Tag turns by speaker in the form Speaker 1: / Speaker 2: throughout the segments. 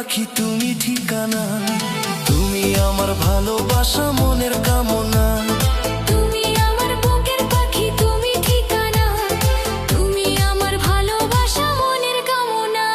Speaker 1: পাখি তুমি ঠিকানা, তুমি আমার ভালোবাসা মনের কামনা।
Speaker 2: তুমি আমার বুকের পাখি তুমি ঠিকানা, তুমি আমার ভালোবাসা মনের কামনা।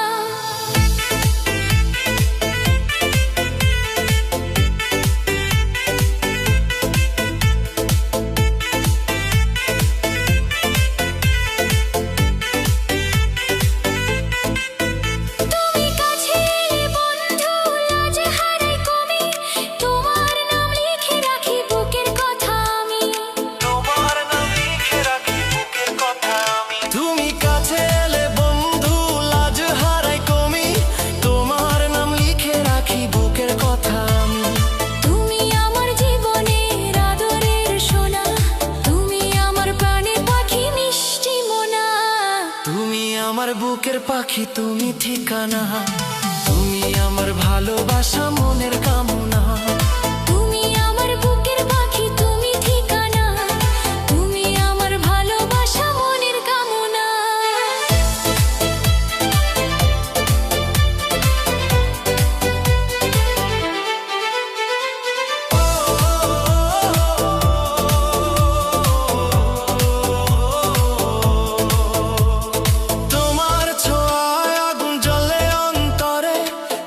Speaker 1: আমার বুকের পাখি তুমি ঠিকানা, তুমি আমার ভালোবাসা মনের কামনা।
Speaker 2: তুমি আমার বুকের পাখি তুমি ঠিকানা, তুমি আমার ভালোবাসা মনের কামনা।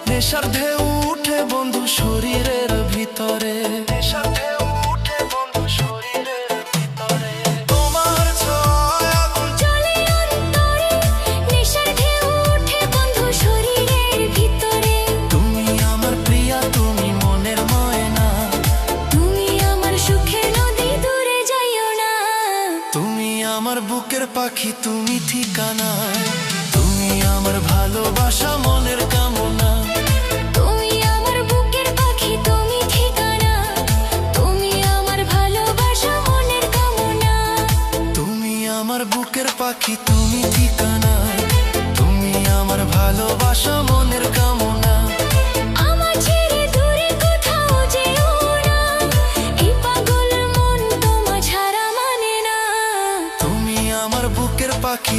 Speaker 1: নেশার ঢেউ উঠে বন্ধু শরীরের ভিতরে, নেশার ঢেউ উঠে বন্ধু শরীরের ভিতরে। তোমার ছোঁয়ায় আগুন
Speaker 2: জ্বলে অন্তরে, নেশার ঢেউ উঠে বন্ধু শরীরের ভিতরে।
Speaker 1: তুমি আমার প্রিয়া, তুমি মনের ময়না,
Speaker 2: তুমি আমার সুখের নদী, দূরে যাইও না।
Speaker 1: তুমি আমার বুকের পাখি তুমি ঠিকানা, তুমি আমার ভালোবাসা মনের কামনা। আমার বুকের পাখি তুমি ঠিকানা, তুমি আমার ভালোবাসা মনের কামনা।
Speaker 2: আমার ছেড়ে দূরে কোথাও যেও না, এই পাগল মন তোমার ছাড়া মানে না।
Speaker 1: তুমি আমার বুকের পাখি।